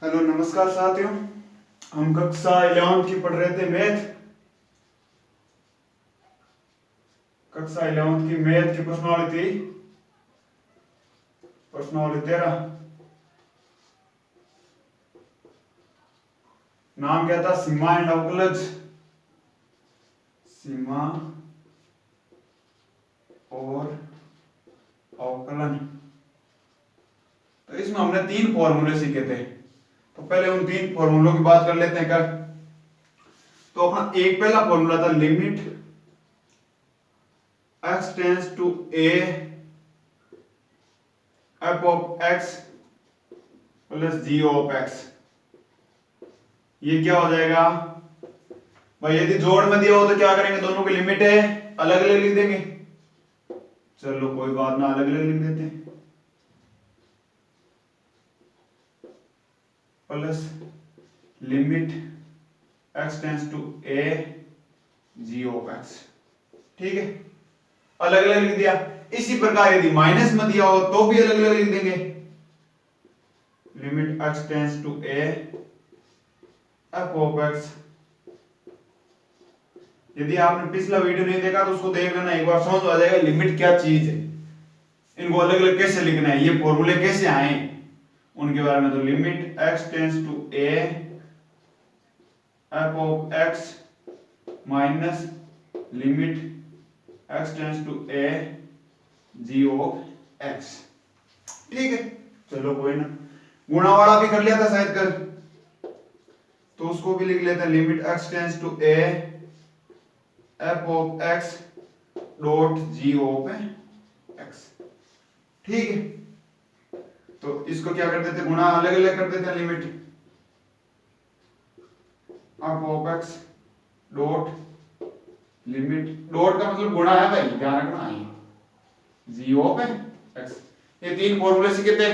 Hello नमस्कार साथियों। हम कक्षा 11 की पढ़ रहे थे मैथ। कक्षा 11 की मैथ की प्रश्नावली थी प्रश्नावली 13। नाम क्या था? सीमा एंड अवकलज। सीमा और अवकलन। तो इसमें हमने 3 फॉर्मूले सीखे थे। तो पहले उन 3 फॉर्मूलों की बात कर लेते हैं। कर तो अपना एक पहला फॉर्मूला था limit x tends to a f of x plus g of x। ये क्या हो जाएगा भाई? यदि जोड़ में दिया हो तो क्या करेंगे? दोनों की लिमिट है, अलग अलग लिख देंगे। चलो कोई बात ना, अलग अलग लिख देते हैं। Plus limit x tends to a g of x। ठीक है, अलग अलग लिख दिया। इसी प्रकार यदि माइनस में दिया हो तो भी अलग अलग लिख देंगे। Limit x tends to a f of x। यदि आपने पिछला वीडियो नहीं देखा तो उसको देख लेना, एक बार समझ आ जाएगा लिमिट क्या चीज है, इनको अलग अलग कैसे लिखना है, ये फॉर्मूले कैसे आए उनके बारे में। तो limit x tends to a f of x minus limit x tends to a g of x। ठीक है, चलो कोई ना। गुणा वाला भी कर लिया था शायद कल, तो उसको भी लिख लेते हैं। Limit x tends to a f of x dot g of x। ठीक है, तो इसको क्या कर देते? गुणा अलग अलग कर देते हैं। Limit f of x dot limit, dot का मतलब गुणा है भाई, ध्यान रखना है, g ऑफ x। ये 3 फॉर्मूले सीखे थे,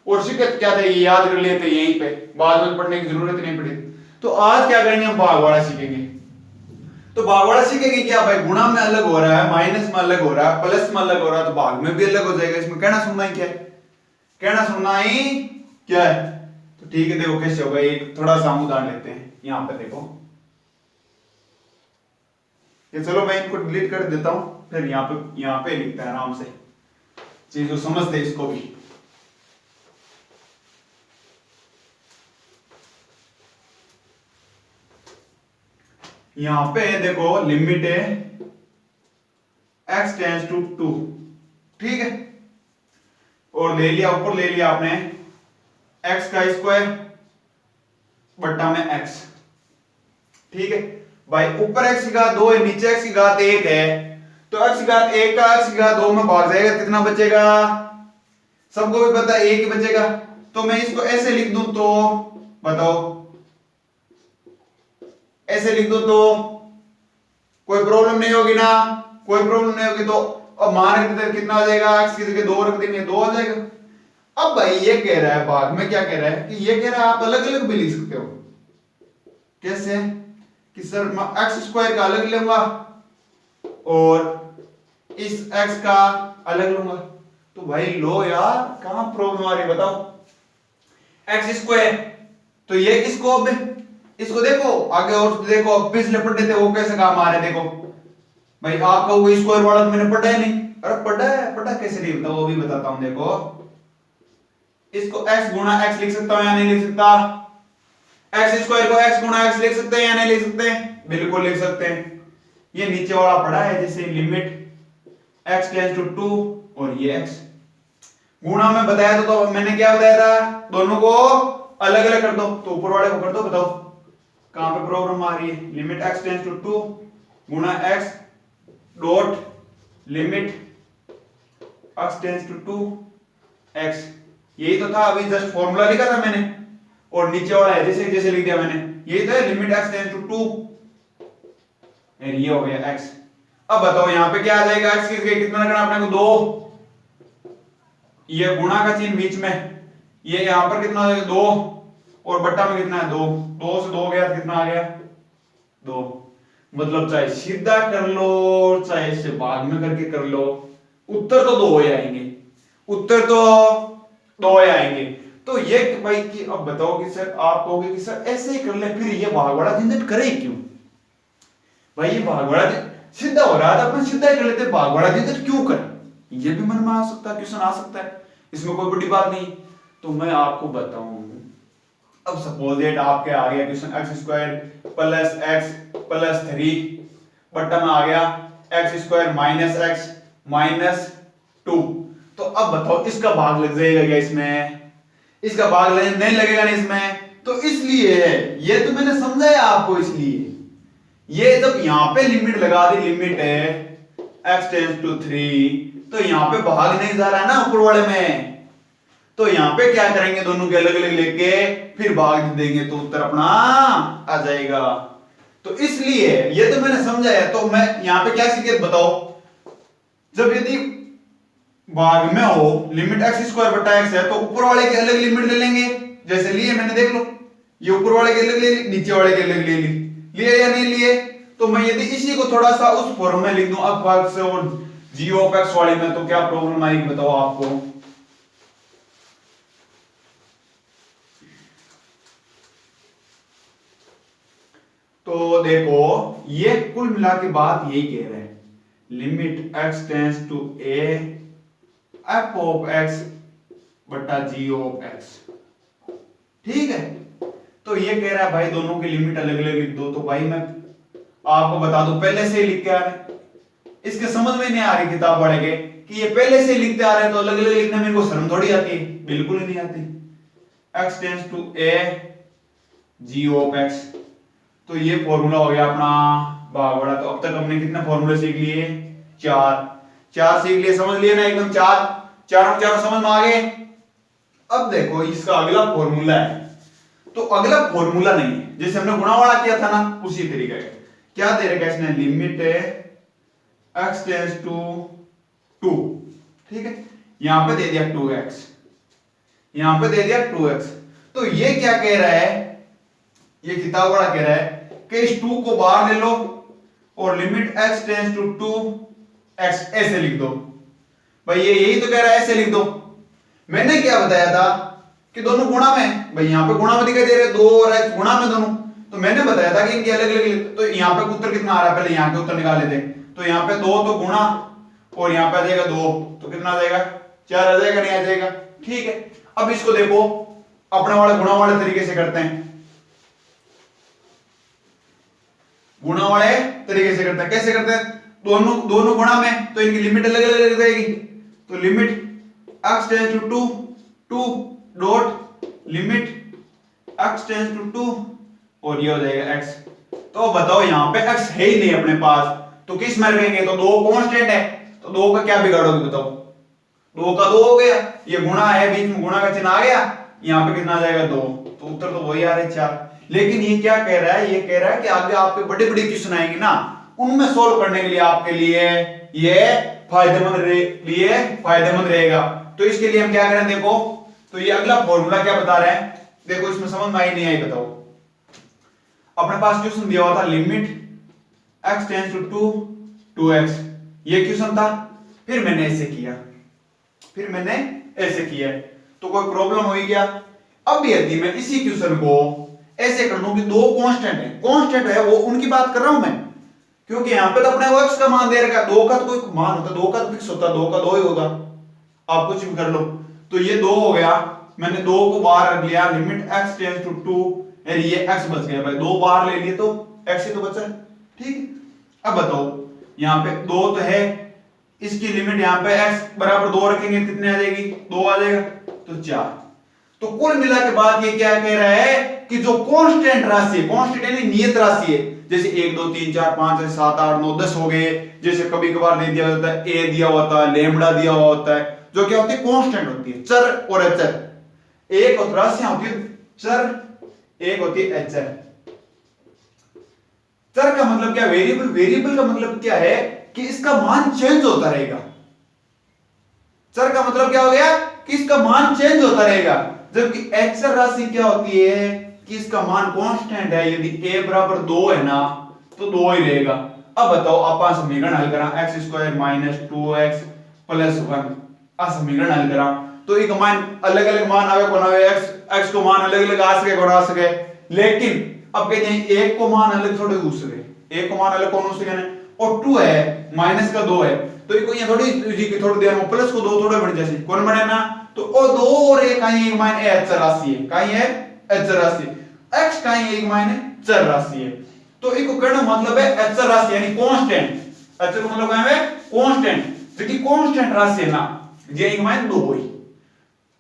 और सीखे क्या थे ये याद कर लिए थे यहीं पे, बाद में पढ़ने की जरूरत नहीं पड़ी। तो आज क्या करेंगे? हम भागवाड़ा सीखेंगे। तो भागवाड़ा सीखेंगे क्या भाई? गुणा में अलग हो रहा है, माइनस में अलग हो रहा है, प्लस में अलग हो रहा है, तो भाग में भी अलग हो जाएगा। इसमें कहना सुनना ही क्या है? कहना सुनना ही क्या है? तो ठीक है, देखो कैसे होगा। एक थोड़ा सा उदाहरण लेते हैं। यहां पे देखो ये, चलो मैं इनको डिलीट कर देता हूं, फिर यहां पे लिखते हैं आराम से, चीजों समझते हैं इसको भी। यहां पे देखो लिमिट है x टेंड्स टू 2। ठीक है, और ले लिया, ऊपर ले लिया आपने x का स्क्वायर बट्टा में x। ठीक है भाई, ऊपर x की घात 2 है, नीचे x की घात 1 है, तो x की घात 1 का x की घात 2 में भाग जाएगा, कितना बचेगा? सबको भी पता है 1 ही बचेगा। तो मैं इसको ऐसे लिख दूं तो बताओ, ऐसे लिख दो तो कोई प्रॉब्लम नहीं होगी ना? कोई प्रॉब्लम नहीं होगी। तो अब मान के कितना आ जाएगा? x की जगह 2 रख देंगे, 2 आ जाएगा। अब भाई ये कह रहा है, भाग में क्या कह रहा है कि ये कह रहा है आप अलग अलग भी लिख सकते हो। कैसे? कि सर मैं x स्क्वायर का अलग लूंगा और इस x का अलग लूंगा। तो भाई लो यार, कहां प्रॉब्लम आ रही है बताओ? x स्क्वायर, तो ये इसको अब इसको देखो आगे, और देखो पिछले पढ़े थे वो कैसे काम आ रहे। देखो भाई, आपका वो स्क्वायर वाला तो मैंने पढ़ा है नहीं। अरे पढ़ा कैसे नहीं बताओ, वो भी बताता हूं। देखो इसको x गुणा x लिख सकता हूं या नहीं लिख सकता? x स्क्वायर को x गुणा x लिख सकते हैं या नहीं लिख सकते? बिल्कुल लिख सकते हैं। ये नीचे वाला पढ़ा है, जैसे लिमिट x टेंड्स टू 2 और ये x। गुणा में बताया तो मैंने क्या बताया था? दोनों को अलग अलग कर दो। तो ऊपर वाले को कर दो, बताओ कहां पे प्रॉब्लम आ रही है? लिमिट x टेंड्स टू 2 गुणा x dot limit x tends to 2x। यही तो था, अभी जस्ट फॉर्मूला लिखा था मैंने, और नीचे वाला है जैसे जैसे लिख दिया मैंने। यही तो है लिमिट x टेंड्स टू 2, ये हो गया x। अब बताओ यहां पे क्या आ जाएगा? x की जगह कितना रखना अपने को? 2। ये गुणा का चिन्ह बीच में, ये यहां पर कितना हो जाएगा? 2, और बट्टा में कितना है? 2। 2 से 2 गया तो कितना आ गया? 2। मतलब चाहे सीधा कर लो चाहे इसे भाग में करके कर लो, उत्तर तो 2 हो जाएंगे। उत्तर तो 2 आएंगे। तो ये भाई कि अब बताओ कि सर आप कहोगे कि सर ऐसे ही कर ले, फिर ये भागवाड़ा झंझट करे क्यों भाई? ये भागवाड़ा सीधा हो रहा था, अपन सीधा ही कर लेते, भागवाड़ा झंझट क्यों करें? ये भी मन में आ सकता है, क्वेश्चन आ सकता है, इसमें कोई बड़ी बात नहीं। तो मैं आपको बताऊं, अब सपोज दैट आपके आ गया question x square plus x plus 3 बट्टा में आ गया x square minus x minus 2। तो अब बताओ इसका भाग लग जाएगा क्या इसमें? इसका भाग नहीं लगेगा ना इसमें, तो इसलिए ये तो मैंने समझाया आपको। इसलिए ये जब यहां पे लिमिट लगा दी, लिमिट है x टेंड्स टू 3, तो यहां पे भाग नहीं जा रहा है ना ऊपर वाले में, तो यहां पे क्या करेंगे, दोनों के अलग अलग लेके फिर भाग देंगे तो उत्तर अपना आ जाएगा। तो इसलिए ये तो मैंने समझाया। तो मैं यहां पे क्या सीखे बताओ, जब यदि भाग में हो लिमिट एक्स स्क्वायर बटा एक्स है तो ऊपर वाले की अलग लिमिट ले लेंगे, जैसे लिए मैंने, देख लो ये ऊपर वाले की अलग ले ली, नीचे वाले की अलग ले ली, लिए या नहीं लिए? तो मैं यदि इसी को थोड़ा सा उस फॉर्म में लिख दूं अब भाग से और जी ऑफ एक्स वाली में, तो क्या प्रॉब्लम आएगी बताओ आपको? तो देखो ये कुल मिला के बात यही कह रहे हैं, limit x tends to a f of x बटा जी ऑफ एक्स, ठीक है। तो ये कह रहा है भाई दोनों की लिमिट अलग अलग लिख दो। तो भाई मैं आपको बता दूं पहले से ही लिख के आ रहे, इसके समझ में नहीं आ रही किताब पढ़ के कि ये पहले से लिखते आ रहे हैं, तो अलग अलग लिखने में इनको शर्म थोड़ी आती है, बिल्कुल ही नहीं आती। X tends to a g of x, तो ये फॉर्मूला हो गया अपना भागवाड़ा। तो अब तक हमने कितने फॉर्मूले सीख लिए? चार सीख लिए, समझ लिए ना एकदम, चारों समझ में आ गए। अब देखो इसका अगला फॉर्मूला है, तो अगला फॉर्मूला नहीं है, जैसे हमने गुणावाड़ा किया था ना उसी तरीके का। क्या दे रखा है इसने? लिमिट एक्स टेंड्स टू 2, ठीक है, यहां पे दे दिया 2x, यहां पे दे दिया 2x। तो ये क्या कह रहा है, ये किताब वाला कह रहा है कि इस 2 को बाहर ले लो और limit x tends to 2x ऐसे लिख दो। भाई ये यही तो कह रहा है, ऐसे लिख दो। मैंने क्या बताया था कि दोनों गुणा में, भाई यहां पे गुणा में दिखाई दे रहे 2 और x गुणा में दोनों, तो मैंने बताया था कि इनके अलग अलग, तो यहां पे उत्तर कितना आ रहा है, पहले यहां के उत्तर निकाल लेते हैं। तो यहां पे 2 तो गुणा और यहां पे आ जाएगा 2, तो कितना आ जाएगा? 4 आ जाएगा, नहीं आ जाएगा? ठीक है। अब इसको देखो अपने वाले गुणा वाले तरीके से करते हैं, गुणा वाले तरीके से करते हैं। कैसे करते हैं? दोनों गुणा में, तो इनकी लिमिट अलग अलग लग जाएगी। तो limit x tends to 2 dot limit x tends to 2 और ये हो जाएगा x। तो बताओ यहां पे x है ही नहीं अपने पास, तो किस में रखेंगे? तो 2 कांस्टेंट है, तो 2 का क्या बिगाड़ोगे बताओ? 2 का 2 हो गया, ये गुणा है, बीच में गुणा का चिन्ह आ गया, यहां पे कितना आ जाएगा? 2, तो उत्तर तो वही आ रहा है 4। लेकिन ये क्या कह रहा है? ये कह रहा है कि आगे आपके बड़े बड़े क्वेश्चन आएंगे ना, उनमें सोल्व करने के लिए आपके लिए ये फायदेमंद रहेगा। तो इसके लिए हम क्या करें? देखो तो ये अगला फॉर्मूला क्या बता रहे हैं, देखो इसमें समझ में आई नहीं आई बताओ। अपने पास क्वेश्चन दिया हुआ था limit x tends to 2x, ये क्वेश्चन था, फिर मैंने ऐसे किया, तो कोई प्रॉब्लम हुई क्या? अब यदि मैं इसी क्वेश्चन को ऐसे कर लूं कि 2 कांस्टेंट है वो उनकी बात कर रहा हूं मैं, क्योंकि यहां पे तो अपने को x का मान दे रखा है, 2 का तो कोई मान होता है, 2 का तो फिक्स होता है, 2 का 2 ही होगा, आप कुछ भी कर लो। तो ये 2 हो गया, मैंने 2 को बाहर रख लिया, लिमिट x टेंड्स टू 2, ये x बच गया भाई, 2 बाहर ले लिए तो x ही तो बचा, ठीक है। अब बताओ यहां पे 2 तो है, इसकी लिमिट यहां पे x बराबर 2 रखेंगे, कितने आ जाएगी? 2 आ जाएगा, तो 4। तो कुल मिला के बाद ये क्या कह रहा है कि जो कांस्टेंट राशि है, कांस्टेंट यानी नियत राशि है, जैसे 1 2 3 4 5 6 7 8 9 10 हो गए, जैसे कभी कभार दे दिया होता है a दिया होता है, लैम्बडा दिया हुआ होता है, जो क्या होती है? कांस्टेंट होती है, चर और अचर। एक और राशियां होती है चर, एक होती है अचर। चर का मतलब क्या? वेरिएबल। वेरिएबल का मतलब क्या है कि इसका मान चेंज होता रहेगा। चर का मतलब क्या हो गया कि इसका मान चेंज होता रहेगा, जबकि अचर राशि क्या होती है कि इसका मान कांस्टेंट है। यदि a बराबर 2 है ना तो 2 ही रहेगा। अब बताओ आप समीकरण हल करा x square minus 2x plus 1, समीकरण हल करा तो एक मान अलग अलग मान आवे कौन आवे x को मान अलग अलग आ सके कौन आ सके, लेकिन अब कहते हैं एक को मान अलग थोड़े हो सके, एक को मान अलग कौन हो सके ना, और 2 है माइनस का 2 है तो ये कोई थोड़ी जी की थोड़ी देर में प्लस को 2 थोड़े बन जाए कौन बने ना, तो ओ 2 और 1 कहीं एक मान अचर राशि है, कहीं है अचर राशि, x कहीं एक मान चर राशि है, तो इको कहना मतलब है अचर राशि यानी कांस्टेंट, अचर को मतलब क्या है कांस्टेंट, जो कि कांस्टेंट राशि है ना जे एक मान 2 होई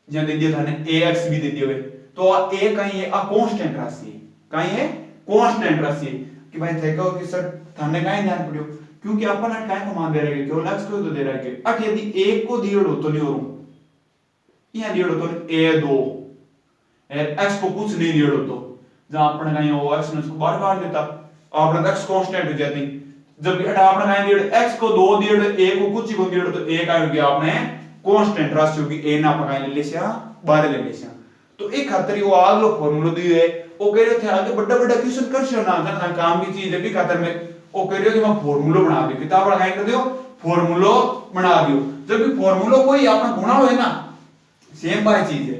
जे दे दिया थाने ax भी दे दियो है, तो a कहीं है आ कांस्टेंट राशि है, कहीं है कांस्टेंट राशि है कि भाई थे कहो कि सर थाने काहे ध्यान पड़ियो क्योंकि अपन अट काहे को मान दे रहे हैं केवल x को तो दे रहा है अट यदि 1 को दियो तो नहीं हो यहां दियो तो a2 x को कुछ नहीं दियो तो जहां अपन कहीं वो x ने उसको बाहर काट देता अपन x कांस्टेंट हो जाती, जब अपन कहीं दियो x को 2 दियो a को कुछ ही को दियो तो a का हो गया आपने कांस्टेंट राशि होगी a ना अपन कहीं ले लेसिया बाहर ले लेसिया, तो एक खातिर वो आगलो फार्मूला दियो है वो कह रहे थे आगे बड़ा बड़ा क्वेश्चन कर छो ना का काम की चीज है भी खातिर में वो कह रहे हो कि मैं फार्मूला बना दियो किताब पढ़ाई कर दियो फार्मूला बना दियो, जब भी फार्मूला कोई अपना गुणा हो है ना सेम बाय चीज है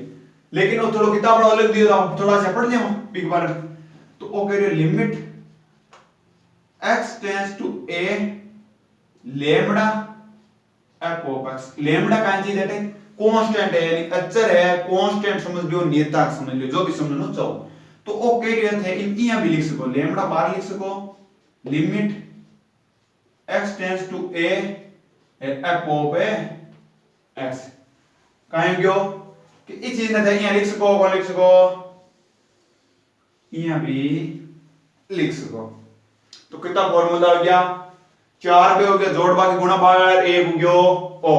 लेकिन वो थोड़ा किताब पढ़ा अलग दियो तो थोड़ा सा पढ़ लियो बिग बार, तो वो कह रहे limit x tends to a lambda f of x, lambda का चीज है कांस्टेंट है यानी अचर है कांस्टेंट समझ लियो नियतांक समझ लियो जो भी समझना चाहो, तो ओ कह रहे थे इन यहां भी लिख सको लैम्डा बाहर लिख सको limit x tends to a f of x काहे गयो कि इस चीज ने यहां लिख सको कौन लिख सको यहां भी लिख सको, तो कितना फार्मूला हो गया 4 पे हो गया जोड़ बाकी गुणा बाहर 1 हो गयो ओ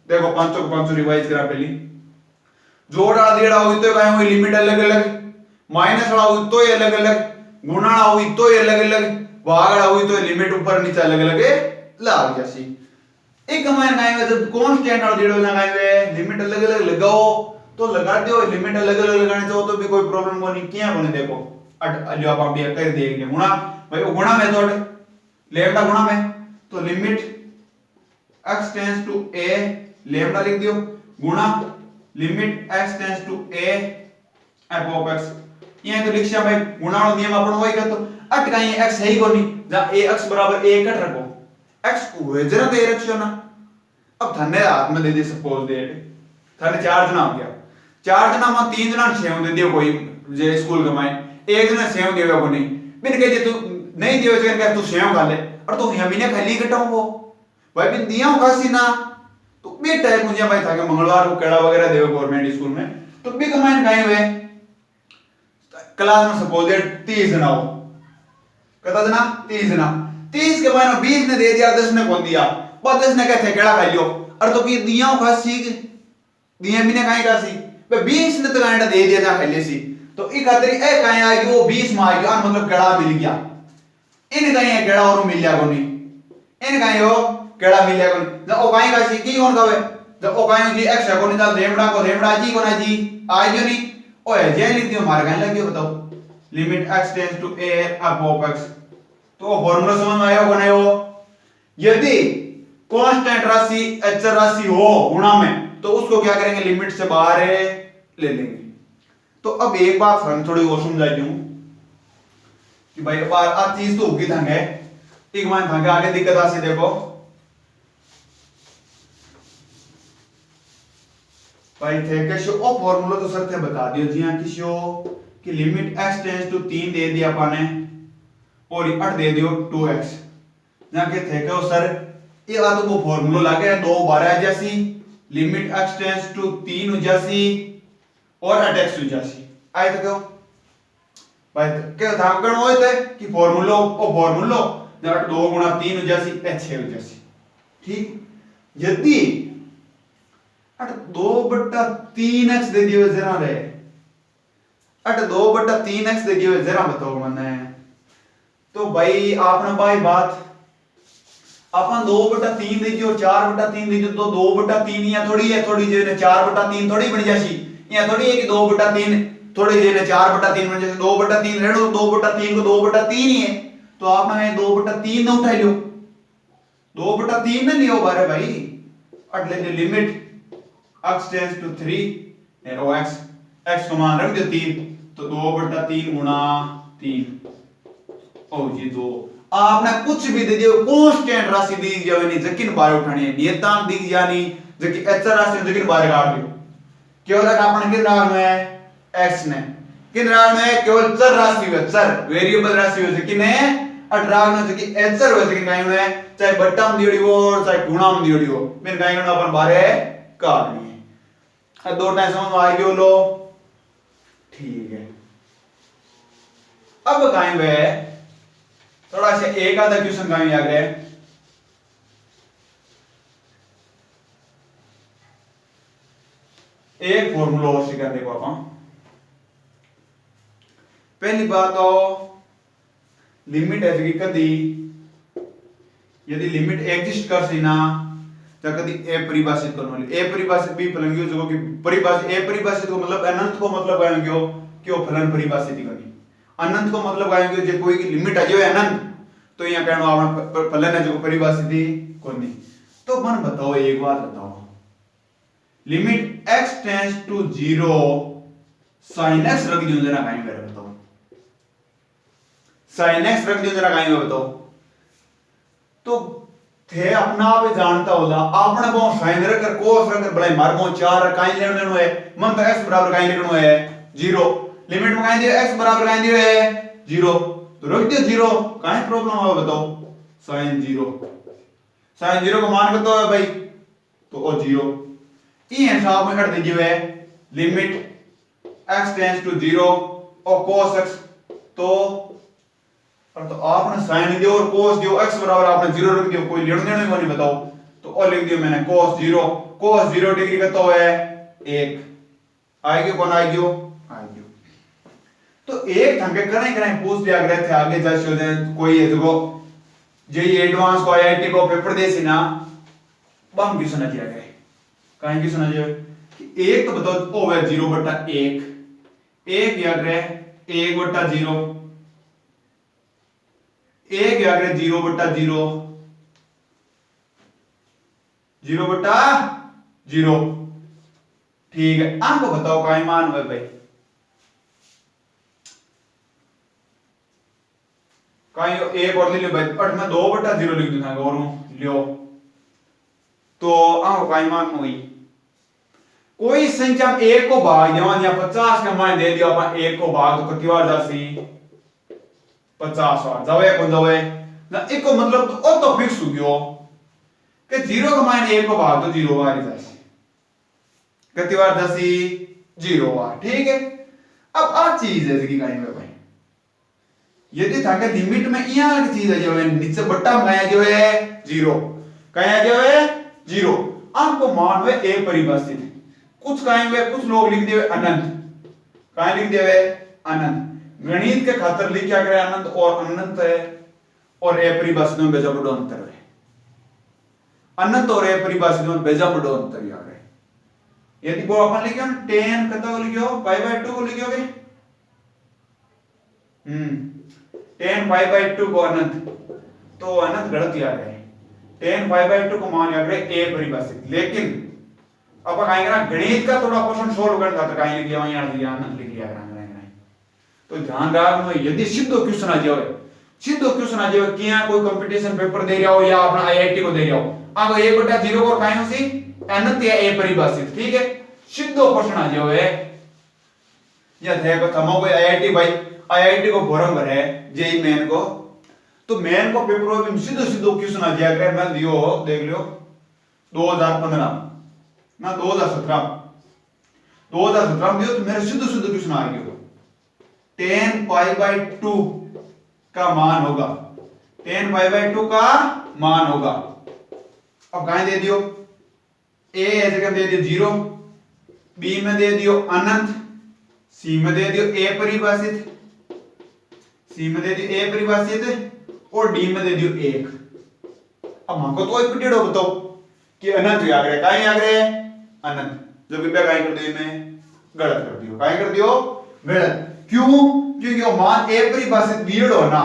देखो पांचों को पांचों रिवाइज करा पहली जोड़ वाला देड़ा हुई तो कहीं हुई लिमिट अलग अलग, माइनस वाला हुई तो ये अलग अलग, गुणा वाला हुई तो ये अलग अलग, भाग वाला हुई तो लिमिट ऊपर नीचे अलग अलग लाग जैसी एक हमारे गाय में जब कांस्टेंट वाला देड़ा लगाए हुए लिमिट अलग अलग लगाओ तो लगा दियो लिमिट अलग अलग लगाने चाहो तो भी कोई प्रॉब्लम को नहीं क्या बने देखो जो आप भी कर देंगे गुणा भाई वो गुणा मेथड लैम्डा गुणा में तो limit x tends to a lambda लिख दियो गुणा limit x tends to a f of x, यहां तो लिखिया भाई गुणा वाला नियम अपन वही करतो अट कहीं x है ही कोनी जहां ax बराबर a कट रखो x को है जरा दे रखियो ना, अब थाने हाथ में दे दे सपोज दे थाने 4 जना हो गया 4 जना में 3 जना सेव दे दियो कोई जे स्कूल का माइन एक जना सेव देगा को नहीं बिन कह दे तू नहीं दियो तो कह तू सेव खा ले और तू हमीने खाली कटाऊं वो भाई बिन दिया खासी ना तो बे टाइम मुझे भाई था कि मंगलवार को केड़ा वगैरह देवे गवर्नमेंट स्कूल में तो बे कमाइन काहे हुए क्लास में सपोज दे 30 जना हो कता जना 30 जना 30 के मायने 20 ने दे दिया 10 ने कौन दिया बस 10 ने कहते केड़ा खा लियो और तो की दिया खासी दिया भी ने काहे खासी बे 20 ने तो कांडा दे दिया जा खा ले सी तो ई खातिर ए काहे आ गयो 20 में आ गयो मतलब केड़ा मिल गया इन काहे केड़ा और मिल गया कोनी इन काहे हो केड़ा मिल गया कोनी जब ओ काहे खासी की कौन खावे जब ओ काहे जी x को निकाल लैम्डा को लैम्डा जी कोना जी आ गयो नहीं ओए जे लिख दियो मार काहे लग गयो बताओ limit x tends to a f of x, तो फार्मूला समझ में आया कोना हो यदि कांस्टेंट राशि अचर राशि हो गुणा में तो उसको क्या करेंगे लिमिट से बाहर ले लेंगे, तो अब एक बात हम थोड़ी और समझा दूं कि भाई बार आ चीज तो होगी धंगे एक मान धंगे आगे दिक्कत आ सी देखो भाई थे कैसे ओ फार्मूला तो सर थे बता दियो जी हां किसो कि लिमिट x टेंड्स टू 3 दे दिया पाने और ये 8 दे दियो 2x जहां के थे कि सर ये आ तो वो फार्मूला लागे 2 12 जैसी लिमिट x टेंड्स टू 3 हो जैसी और 8x हो जैसी आए तो क्यों भाई क्या था गण होए थे कि फार्मूला ओ फार्मूला जब 2 गुणा 3 हो जैसी 6 हो जैसी ठीक, यदि 2/3x दे दियो जरा रे 2/3x दे दियो जरा बताओ मने तो भाई आपने भाई बात अपन 2/3 दे दियो 4/3 दे दियो तो 2/3 या थोड़ी है थोड़ी जे 4/3 थोड़ी बन जासी या थोड़ी है कि 2/3 थोड़ी जे 4/3 बन जासी 2/3 रेडो 2/3 को 2/3 ही है तो आपने 2/3 ना उठा लियो 2/3 ना लियो बारे भाई अटले लिमिट x टेंस टू 3 और x का मान रख दो 3 तो 2/3 गुणा 3 ओ जी 2 आपने कुछ भी दे दियो कांस्टेंट राशि दी जावे नहीं जकिन बारे उठानी है नियतांक दी जानी जकी अचर राशि जकिन बारे काट दियो केवल आपने किन राग में x ने किन राग में केवल चर राशि है चर वेरिएबल राशि है जकिन है अठराग में जकी अचर हो जकिन काई में चाहे बट्टा में दियोड़ी हो चाहे गुणा में दियोड़ी हो मेन काई करना अपन बारे काटनी है दो टाइम समझ में आ गयो लो ठीक है अब काई में थोड़ा सा एक आधा क्वेश्चन काई याद है एक फॉर्मूला और सीखा देखो अपन पहली बात तो लिमिट है जगी कदी यदि लिमिट एग्जिस्ट कर सी ना तो कदी ए परिभाषित करनो ए परिभाषित भी फलन गयो जो कि परिभाषित ए परिभाषित को मतलब अनंत को मतलब आयो गयो कि वो फलन परिभाषित करनी अनंत को मतलब आयो गयो जे कोई की लिमिट आ जाए अनंत तो यहां कहनो आपन फलन है जो परिभाषित कोई नहीं तो मन बताओ एक बात बताओ limit x tends to 0 sin x रख दियो जरा काई करे बताओ sin x रख दियो जरा काई बताओ तो थे अपना आप जानता होला आपने वो sin रखकर cos रखकर भले मार को 4 काई लेनो लेनो है मन तो x बराबर काई लिखनो है 0 लिमिट में काई दियो x बराबर काई दियो है 0 तो रख दियो 0 काई प्रॉब्लम है बताओ sin 0 का मान कितना है भाई तो ओ 0 ई हिसाब में कर दीजिए है लिमिट x टेंड्स टू 0 और cos x तो और तो आपने sin दियो और cos दियो x बराबर आपने 0 रख दियो कोई लेना देना नहीं बताओ तो और लिख दियो मैंने cos 0 डिग्री का तो है 1 आएगी कौन आएगी तो एक ढंग करें पूछ लिया गया थे आगे जा कोई है देखो जेई एडवांस को आईआईटी को पेपर दे सी ना बम भी सुना दिया गया कहीं की सुना जाए कि एक तो बताओ ओ है 0/1 एक याद रहे 1/0 एक याद रहे 0/0 0/0 ठीक है आपको बताओ काई मान है भाई काई एक और ले लो भाई और मैं 2/0 लिख दूंगा और लियो तो आओ काई मान हुई कोई संख्या एक को भाग देवा या 50 का मान दे दिया अपन एक को भाग तो कितनी बार जासी 50 बार जावे कौन जावे ना एक को मतलब तो फिक्स हो गयो कि 0 का मान एक को भाग तो 0 बार ही जासी कितनी बार जासी 0 बार ठीक है अब आ चीज है की काई में भाई यदि था के लिमिट में यहां की चीज है जो नीचे बट्टा में आया जो है 0 कहां जो है 0 आपको मान में ए परिभाषित है कुछ कहेंगे कुछ लोग लिख दिए अनंत कहां लिख दिए अनंत गणित के खातिर लिखा गया अनंत और अनंत है और ए परिभाषित में बेजा बड़ो अंतर है अनंत और ए परिभाषित में बेजा बड़ो अंतर याद है यदि वो अपन लिखो 10 कता को लिखो π/2 को लिखोगे 10 π/2 को अनंत तो अनंत गलत याद है 10 π/2 को मान याद रहे ए परिभाषित लेकिन अब कहेंगे ना गणित का थोड़ा क्वेश्चन सोल्व करने का तो कहीं लिख लिया यहां लिया अनंत लिख लिया तो ध्यान रखना यदि सिद्ध क्वेश्चन आ जाए सिद्ध क्वेश्चन आ जाए कि यहां कोई कंपटीशन पेपर दे रहा हो या अपना आईआईटी को दे रहा हो अब 1/0 और काहे सी अनंत या ए परिभाषित ठीक है सिद्ध क्वेश्चन आ जाए या देखो थमो कोई आईआईटी भाई आईआईटी को फॉर्म भरे जेई मेन को तो मेन को पेपर में सिद्ध क्वेश्चन आ जाएगा मैं दियो देख लियो 2015 ना 2017 में दियो तो मेरे सिद्ध क्वेश्चन आ गया 10 π/2 का मान होगा 10 π/2 का मान होगा अब कहां दे दियो ए जगह दे दियो 0 बी में दे दियो अनंत सी में दे दियो ए परिभाषित और डी में दे दियो 1 अब हमको तो एक पीरियड बताओ कि अनंत आ गया काहे आ गया अनंत जो भी काहे कर दियो मैं गलत कर दियो काहे कर दियो गलत क्यों क्योंकि वो मान ए परिभाषित बियड हो ना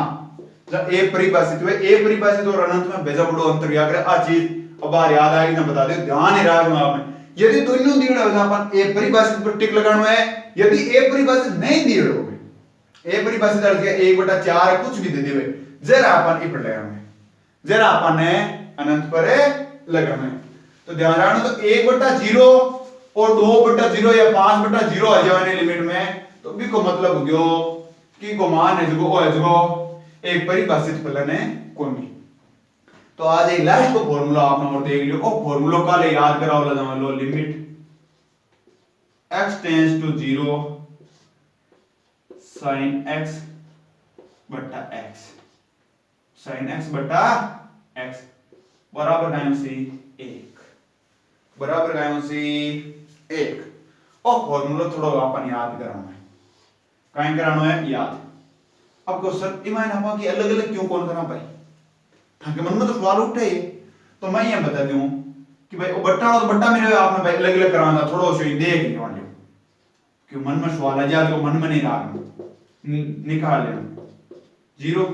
जब ए परिभाषित हुए ए परिभाषित और अनंत में बेजा बड़ो अंतर याद रहे आ चीज अब बार याद आएगी ना बता दो ध्यान ही रखना आपने यदि दोनों दिए हो अपन ए परिभाषित पर टिक लगाना है। यदि ए परिभाषित नहीं दिए हो ए परिभाषित अर्थ है 1/4 कुछ भी दे देवे जरा अपन ई पर लगाना है, जरा अपन ने अनंत पर लगाना है। तो ध्यान रखना तो 1/0 और 2/0 या 5/0 आ जाने लिमिट में तो भी को मतलब हो गयो कि को मान है जो है जो एक परिभाषित फलन है कोनी। तो आज एक लास्ट को फार्मूला आपने और देख लियो। ओ फार्मूला का ले याद कराओ लगा लो limit x tends to 0 sin x बटा x sin x बटा x बराबर गायों से 1 बराबर गायों से 1। और फार्मूला थोड़ा अपन याद कराना है, काहे कराना है याद। अब क्वेश्चन इमान आपा कि अलग अलग क्यों कौन करा भाई ताकि मन में तो सवाल उठे तो मैं ये बता दूं कि भाई वो बट्टा तो बट्टा मेरे आपने भाई अलग अलग कराना था थोड़ा सा देख लियो कि मन में सवाल आ जाए तो मन में नहीं रहा निकाल लेना 0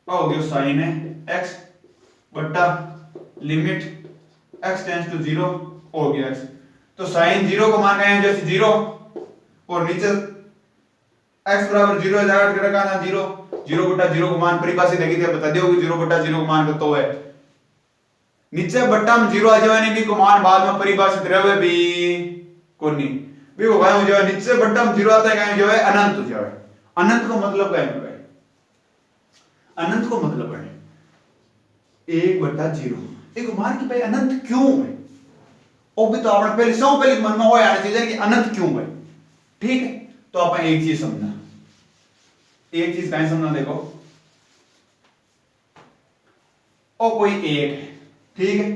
हो गया साइन है x बट्टा लिमिट x टेंड्स टू 0 हो गया x। तो साइन 0 को मान गए हैं जैसे 0 और नीचे x बराबर 0 जाकर के रखा ना 0 0/0 को मान परिभाषित है कि बता दियो कि 0/0 को मान कितना है। नीचे बट्टा में 0 आ जावे नहीं भी को मान बाद में परिभाषित रहे भी कोनी भी वो गाय हो जाए नीचे बट्टा में 0 आता है गाय जो है अनंत हो जाए। अनंत को मतलब क्या है? अनंत को मतलब है 1/0 एक मान की भाई अनंत क्यों है वो भी तो आपने पहले सब पहले मन में हो आना चाहिए कि अनंत क्यों है। ठीक है तो आप एक चीज समझना, एक चीज कहीं समझना देखो और कोई एक है ठीक है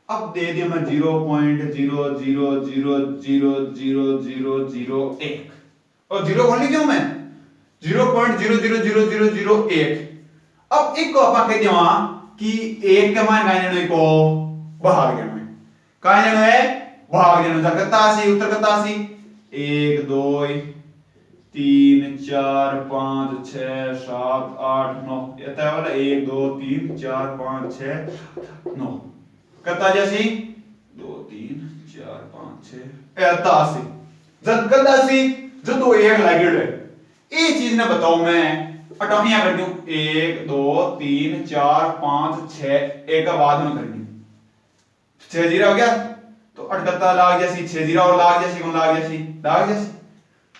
अब दे दिया मैं 0.000000001 और 0 खोलने क्यों मैं 0.0000001। अब एक को आप कह दिया कि एक का मान कहीं लेने को भाग लेना है कहीं लेना है भाग लेना है कतासी उत्तर कतासी 1 2 3 4 5 6 7 8 9 ये था वाला 1 2 3 4 5 6 9 कता जैसी 2 3 4 5 6 88 जब कतासी जो तो एक लागेड़ है ये चीज ने बताओ मैं अटोमिया कर दूं 1 2 3 4 5 6 एक का बाद में करनी 6 जीरो हो गया तो अटकता लाग जैसी 6 जीरो और लाग जैसी कौन लाग जैसी।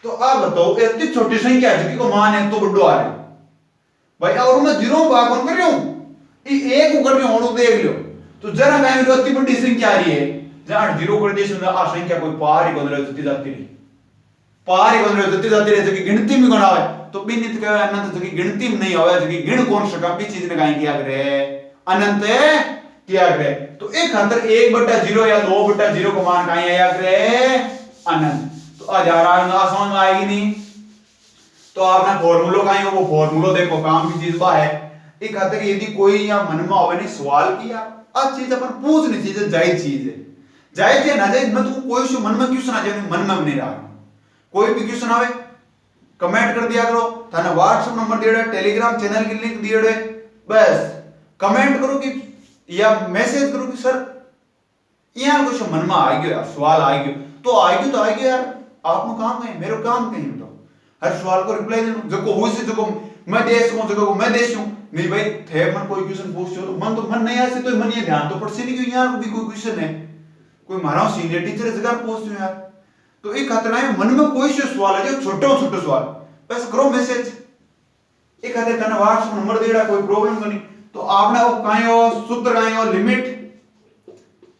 तो आप बताओ इतनी छोटी संख्या है जिसकी को मान है तो बड़ो आ रहे भाई और मैं जीरो भाग कौन कर रही हूं ये एक को कर रही हूं देख लो तो जरा गाय में इतनी बड़ी संख्या आ रही है जहां जीरो कर दे सुन आ संख्या कोई पार ही बन रही होती जाती रही पार ही बन रही होती जाती रही जो गिनती में कौन आवे तो बिनित का अनंत जो गिनती में नहीं आवे जो गिन कौन सका भी चीज ने गाय किया करे अनंत किया करे। तो एक खातर 1/0 या 2/0 को मान कहीं आया करे अनंत। तो आज आ रहा है समझ में आएगी नहीं तो आपने फॉर्मूलो का ही वो फॉर्मूलो देखो काम की चीज बा है एक खातर यदि कोई या मन में आवे नहीं सवाल किया आज चीज अपन पूछनी चीज जायज चीज है जायज है ना जायज मैं तुमको कोई मन में क्यों सुना जाए मन में नहीं रहा कोई भी क्यों सुनावे कमेंट कर दिया करो थाने व्हाट्सएप नंबर दिए टेलीग्राम चैनल की लिंक दिए बस कमेंट करो कि या मैसेज करो कि सर यहाँ कुछ मन में आ गया सवाल आ गया तो आएगी यार आपको काम कहीं मेरे काम कहीं बताओ हर सवाल को रिप्लाई देना जो हुई से जो मैं दे सकूं जो मैं दे सकूं नहीं भाई थे मन कोई क्वेश्चन पूछो तो मन नहीं आसे तो मन ये ध्यान तो पड़ से नहीं क्यों यार भी कोई क्वेश्चन है कोई मारा सीनियर टीचर जगह पूछते यार तो एक खतरा है मन में कोई से सवाल है जो छोटे सवाल बस करो मैसेज एक खाते तने व्हाट्सएप नंबर देड़ा कोई प्रॉब्लम नहीं तो आपने वो कायो सूत्र कायो limit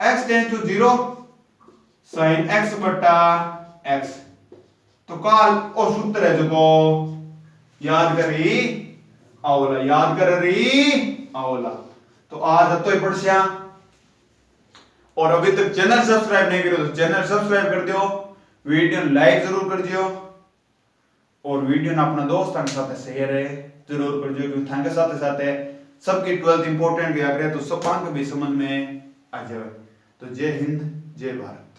x tends to 0 sin x बटा x तो काल और सूत्र है जो याद करी आवला तो आज तो पढ़सिया और अभी तक चैनल सब्सक्राइब नहीं करो तो चैनल सब्सक्राइब कर दियो वीडियो लाइक जरूर कर दियो और वीडियो ना अपना दोस्तों के साथ शेयर है जरूर कर दियो क्योंकि थाके साथ सबकी 12th इंपॉर्टेंट गया करे तो सब पांच भी समझ में आ जाए। तो जय हिंद जय भारत।